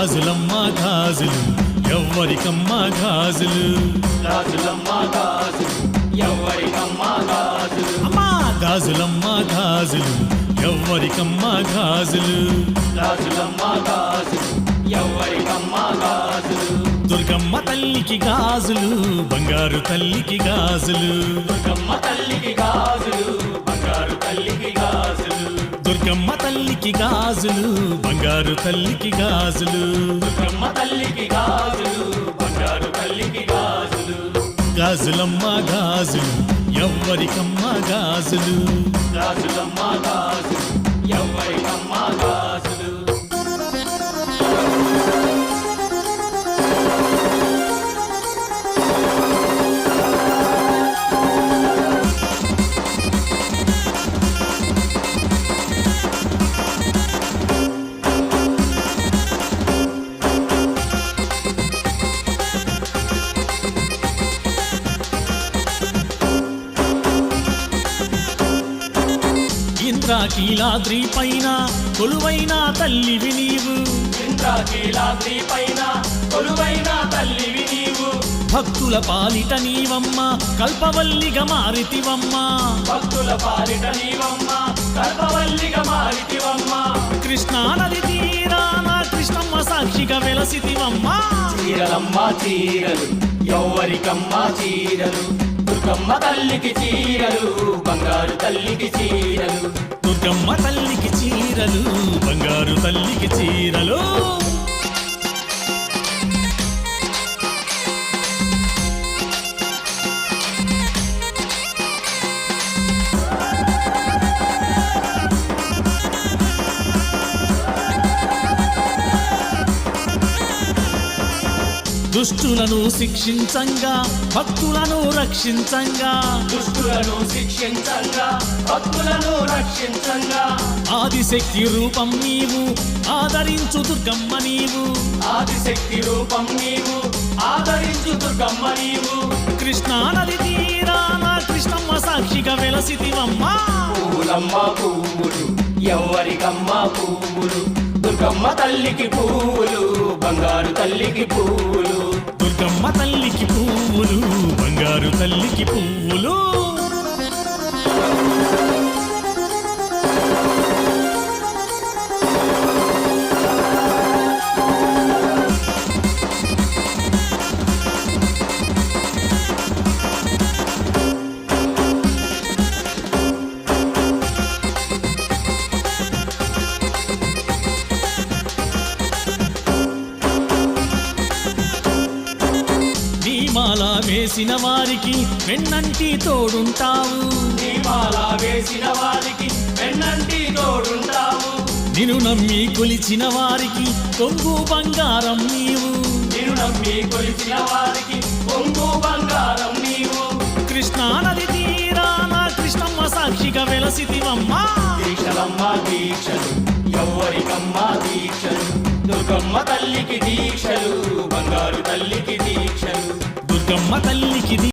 గాజులమ్మ గాజులు ఎవ్వరికమ్మ గాజులు గాజులమ్మ గాజులు ఎవ్వరికమ్మ గాజులు అమ్మా గాజులమ్మ గాజులు ఎవ్వరికమ్మ గాజులు గాజులమ్మ గాజులు ఎవ్వరికమ్మ గాజులు దుర్గమ్మ తల్లికి గాజులు బంగారు తల్లికి గాజులు దుర్గమ్మ తల్లికి గాజులు బంగారు తల్లికి గాజులు దుర్గమ్మ తల్లికి గాజులు బంగారు తల్లికి గాజులు దుర్గమ్మ తల్లికి గాజులు బంగారు తల్లికి గాజులు గాజులమ్మ గాజులు ఎవ్వరికమ్మ గాజులు గాజులమ్మ గాజులు ఎవ్వరికమ్మ గాజులు ఇంద్రకీలాద్రి పైన కొలువైన తల్లివి నీవు ఇంద్రకీలాద్రి పైన కొలువైన తల్లివి నీవు భక్తుల పాలిట నీవమ్మ కల్పవల్లిగా మారితివమ్మ భక్తుల పాలిట నీవమ్మ కల్పవల్లిగా మారితివమ్మ కృష్ణా నది తీరాన కృష్ణమ్మ సాక్షిగా వెలసితివమ్మ చీరలమ్మ చీరలు ఎవ్వరికమ్మ చీరలు దుర్గమ్మ తల్లికి చీరలు బంగారు తల్లికి చీరలు దుర్గమ్మ తల్లికి చీరలు బంగారు తల్లికి చీరలు దుష్టులను శిక్షించంగా భక్తులను రక్షించంగా దుష్టులను శిక్షించంగా భక్తులను రక్షించంగా ఆదిశక్తి రూపం నీవు ఆదరించు దుర్గమ్మ నీవు ఆదిశక్తి రూపం నీవు ఆదరించు దుర్గమ్మ నీవు కృష్ణా నది తీరాన కృష్ణమ్మ సాక్షిగా వెలసితివమ్మ పువ్వులమ్మ పువ్వులు ఎవ్వరికమ్మ పువ్వులు దుర్గమ్మ తల్లికి పువ్వులు బంగారు తల్లికి పువ్వులు దుర్గమ్మ తల్లికి పువ్వులు బంగారు తల్లికి పువ్వులు మాల వేసిన వారికి వెన్నంటి తోడుంటావు దీపాల వేసిన వారికి వెన్నంటి తోడుంటావు నిన్ను నమ్మి కొలిచిన వారికి కొంగు బంగారం నీవు నిన్ను నమ్మి కొలిచిన వారికి కొంగు బంగారం నీవు కృష్ణా నది తీరాన కృష్ణమ్మ సాక్షిగా వెలసితివమ్మ దీక్షలమ్మ దీక్షలు ఎవ్వరికమ్మ దీక్షలు దుర్గమ్మ తల్లికి దీక్షలు బంగారు తల్లికి దీక్షలు దుర్గమ్మ తల్లికి